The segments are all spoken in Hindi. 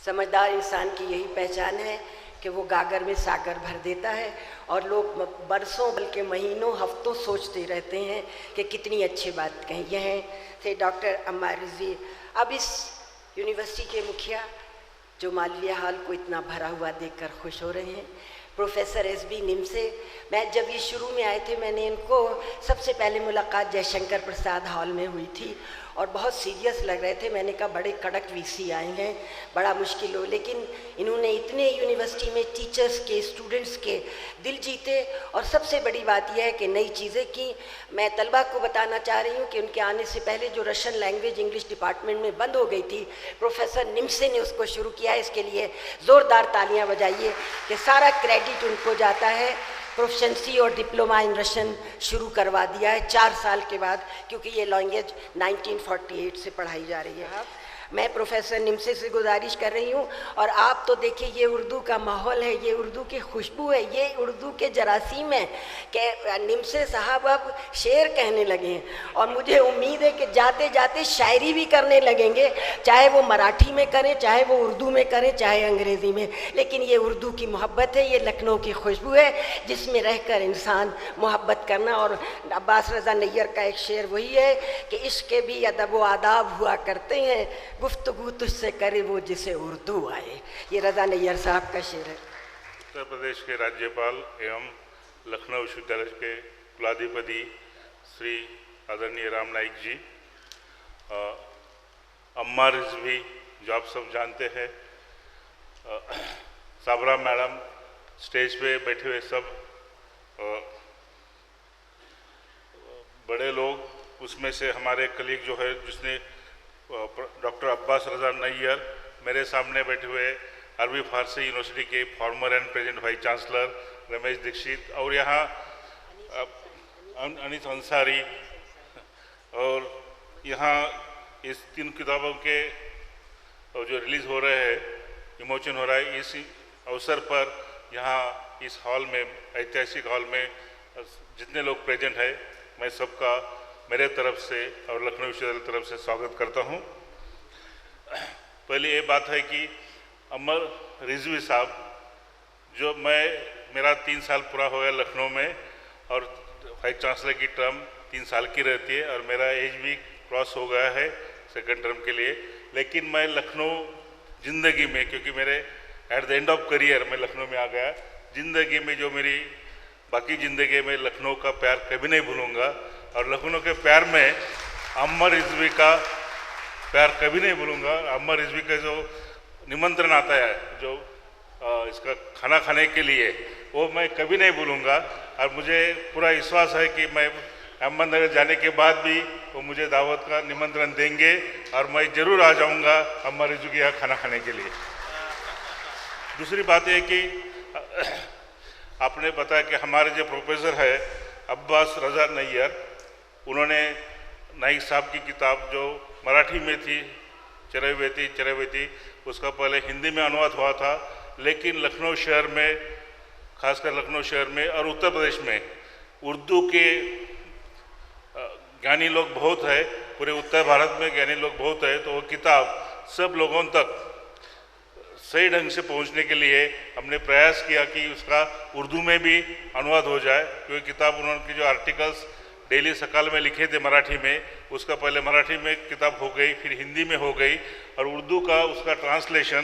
समझदार इंसान की यही पहचान है कि वो गागर में सागर भर देता है और लोग बरसों बल्कि महीनों हफ्तों सोचते रहते हैं कि कितनी अच्छी बात कही। यह थे डॉक्टर अम्मार रिजवी। अब इस यूनिवर्सिटी के मुखिया जो मालवीय हॉल को इतना भरा हुआ देखकर खुश हो रहे हैं, प्रोफेसर एस.बी. निमसे। मैं जब ये शुरू में आए थे मैंने इनको सबसे पहले मुलाकात जयशंकर प्रसाद हॉल में हुई थी और बहुत सीरियस लग रहे थे। मैंने कहा बड़े कड़क वीसी आए हैं, बड़ा मुश्किल हो, लेकिन इन्होंने इतने यूनिवर्सिटी में टीचर्स के, स्टूडेंट्स के दिल जीते और सबसे बड़ी बात यह है कि नई चीज़ें की। मैं तलबा को बताना चाह रही हूँ कि उनके आने से पहले जो रशियन लैंग्वेज इंग्लिश डिपार्टमेंट में बंद हो गई थी, प्रोफेसर निमसे ने उसको शुरू किया। इसके लिए ज़ोरदार तालियाँ बजाइए कि सारा क्रेडिट उनको जाता है। प्रोफेशंसी और डिप्लोमा इन रशियन शुरू करवा दिया है 4 साल के बाद, क्योंकि ये लैंग्वेज 1948 से पढ़ाई जा रही है। मैं प्रोफेसर निमसे से गुजारिश कर रही हूँ, और आप तो देखिए ये उर्दू का माहौल है, ये उर्दू की खुशबू है, ये उर्दू के जरासीम है कि निमसे साहब अब शेर कहने लगे हैं और मुझे उम्मीद है कि जाते जाते शायरी भी करने लगेंगे, चाहे वो मराठी में करें, चाहे वो उर्दू में करें, चाहे अंग्रेज़ी में। लेकिन ये उर्दू की मोहब्बत है, ये लखनऊ की खुशबू है जिसमें रहकर इंसान मोहब्बत करना। और अब्बास रज़ा नैयर का एक शेर वही है कि इश्क के भी अदब व आदाब हुआ करते हैं, गुफ्तगू तुझसे करे वो जिसे उर्दू आए। ये रज़ा नैयर साहब का शेर है। उत्तर प्रदेश के राज्यपाल एवं लखनऊ विश्वविद्यालय के कुलाधिपति श्री आदरणीय राम नाईक जी, अम्मार रिजवी जो आप सब जानते हैं, साबरा मैडम, स्टेज पे बैठे हुए सब बड़े लोग, उसमें से हमारे कलीग जो है जिसने डॉक्टर अब्बास रज़ा नैयर, मेरे सामने बैठे हुए अरबी फारसी यूनिवर्सिटी के former and present vice chancellor Ramesh Dikshit, और यहाँ अनीस अंसारी, और यहाँ इस 3 किताबों के जो रिलीज़ हो रहे हैं, विमोचन हो रहा है, इस अवसर पर यहाँ इस हॉल में, ऐतिहासिक हॉल में जितने लोग प्रेजेंट है, मैं सबका मेरे तरफ से और लखनऊ विश्वविद्यालय की तरफ से स्वागत करता हूँ। पहली ये बात है कि अम्मार रिजवी साहब, जो मेरा 3 साल पूरा हो गया लखनऊ में, और वाइस चांसलर की टर्म 3 साल की रहती है, और मेरा एज भी क्रॉस हो गया है 2nd टर्म के लिए। लेकिन मैं लखनऊ ज़िंदगी में, क्योंकि मेरे at the end of career मैं लखनऊ में आ गया, ज़िंदगी में जो मेरी बाकी ज़िंदगी में लखनऊ का प्यार कभी नहीं भूलूँगा, और लखनऊ के प्यार में अम्मार रिजवी का प्यार कभी नहीं भूलूँगा। अम्मार रिजवी का जो निमंत्रण आता है, जो इसका खाना खाने के लिए, वो मैं कभी नहीं भूलूँगा, और मुझे पूरा विश्वास है कि मैं अहमदनगर जाने के बाद भी वो मुझे दावत का निमंत्रण देंगे और मैं ज़रूर आ जाऊँगा अम्मार रिजवी के यहाँ खाना खाने के लिए। दूसरी बात है कि आपने बताया कि हमारे जो प्रोफेसर है अब्बास रज़ा नैयर, उन्होंने नाईक साहब की किताब जो मराठी में थी, चरैवेती, उसका पहले हिंदी में अनुवाद हुआ था, लेकिन लखनऊ शहर में, खासकर लखनऊ शहर में और उत्तर प्रदेश में उर्दू के ज्ञानी लोग बहुत है, पूरे उत्तर भारत में ज्ञानी लोग बहुत है, तो वो किताब सब लोगों तक सही ढंग से पहुंचने के लिए हमने प्रयास किया कि उसका उर्दू में भी अनुवाद हो जाए। क्योंकि किताब उन्होंने जो आर्टिकल्स डेली सकाल में लिखे थे मराठी में, उसका पहले मराठी में किताब हो गई, फिर हिंदी में हो गई, और उर्दू का उसका ट्रांसलेशन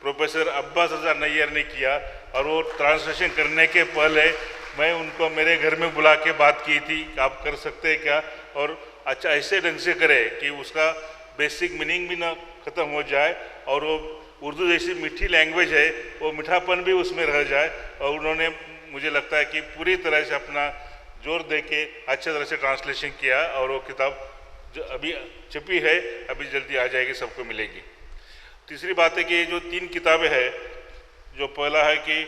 प्रोफेसर अब्बास रज़ा नैयर ने किया। और वो ट्रांसलेशन करने के पहले मैं उनको मेरे घर में बुला के बात की थी कि आप कर सकते हैं क्या, और अच्छा ऐसे ढंग से करें कि उसका बेसिक मीनिंग भी ना ख़त्म हो जाए, और वो उर्दू जैसी मीठी लैंग्वेज है, वो मीठापन भी उसमें रह जाए। और उन्होंने, मुझे लगता है कि पूरी तरह से अपना जोर दे के अच्छे तरह से ट्रांसलेशन किया, और वो किताब जो अभी छपी है, अभी जल्दी आ जाएगी, सबको मिलेगी। तीसरी बात है कि ये जो 3 किताबें हैं, जो पहला है कि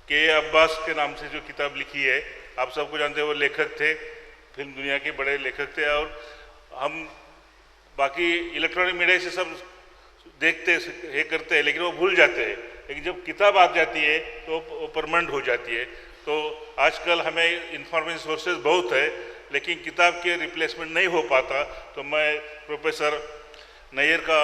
के अब्बास के नाम से जो किताब लिखी है, आप सबको जानते हैं वो लेखक थे, फिल्म दुनिया के बड़े लेखक थे, और हम बाकी इलेक्ट्रॉनिक मीडिया से सब देखते ये करते हैं, लेकिन वो भूल जाते हैं, लेकिन जब किताब आ जाती है तो वो परमानेंट हो जाती है। तो आजकल हमें इंफॉर्मेशन सोर्सेज बहुत है, लेकिन किताब के रिप्लेसमेंट नहीं हो पाता। तो मैं प्रोफेसर नैयर का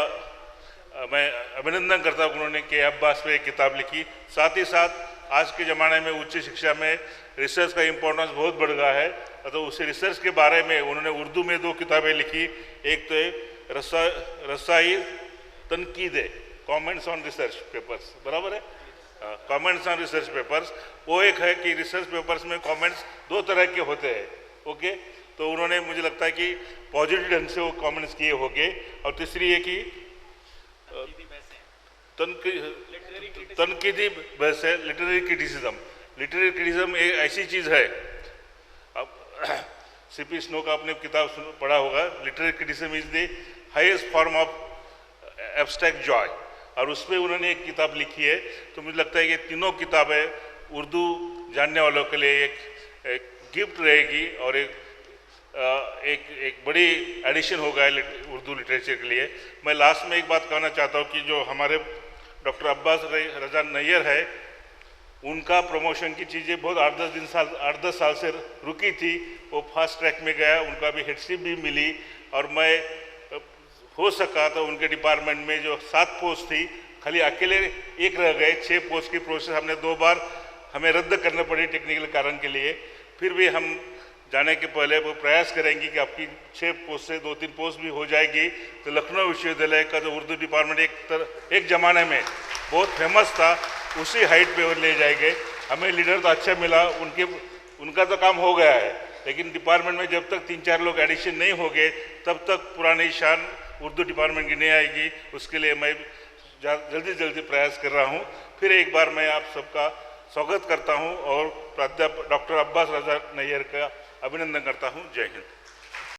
मैं अभिनंदन करता हूँ उन्होंने के अब्बास पे एक किताब लिखी। साथ ही साथ आज के ज़माने में उच्च शिक्षा में रिसर्च का इम्पोर्टेंस बहुत बढ़ गया है, तो उस रिसर्च के बारे में उन्होंने उर्दू में 2 किताबें लिखी। एक तो रसाई तनकीद, कमेंट्स ऑन रिसर्च पेपर्स, बराबर है, कमेंट्स ऑन रिसर्च पेपर्स। वो एक है कि रिसर्च पेपर्स में कमेंट्स 2 तरह के होते हैं, ओके। तो उन्होंने, मुझे लगता है कि पॉजिटिव ढंग से वो कमेंट्स किए होंगे। और तीसरी है कि तनकीदी बहस है, लिटरेरी क्रिटिसिज्म। लिटरेरी क्रिटिसिज्म एक ऐसी चीज़ है, अब सीपी स्नो का आपने किताब पढ़ा होगा, literary criticism is the highest form of abstract Joy, और उस पर उन्होंने एक किताब लिखी है। तो मुझे लगता है कि तीनों किताबें उर्दू जानने वालों के लिए एक गिफ्ट रहेगी और एक बड़ी एडिशन होगा उर्दू लिटरेचर के लिए। मैं लास्ट में एक बात कहना चाहता हूँ कि जो हमारे डॉक्टर अब्बास रजा नैयर है, उनका प्रमोशन की चीज़ें बहुत 8-10 साल से रुकी थी। वो फास्ट ट्रैक में गया, उनका भी हेडशिप भी मिली, और मैं हो सका तो उनके डिपार्टमेंट में जो 7 पोस्ट थी, खाली अकेले एक रह गए। 6 पोस्ट की प्रोसेस हमने 2 बार हमें रद्द करना पड़ी टेक्निकल कारण के लिए। फिर भी हम जाने के पहले वो प्रयास करेंगे कि आपकी 6 पोस्ट से 2-3 पोस्ट भी हो जाएगी, तो लखनऊ विश्वविद्यालय का जो उर्दू डिपार्टमेंट एक ज़माने में बहुत फेमस था, उसी हाइट पे वो ले जाएंगे। हमें लीडर तो अच्छा मिला, उनका तो काम हो गया है, लेकिन डिपार्टमेंट में जब तक 3-4 लोग एडिशन नहीं हो गए, तब तक पुरानी शान उर्दू डिपार्टमेंट की नहीं आएगी। उसके लिए मैं जल्दी प्रयास कर रहा हूँ। फिर एक बार मैं आप सबका स्वागत करता हूँ और प्राध्यापक डॉक्टर अब्बास रजा नैयर का अभिनंदन करता हूँ। जय हिंद।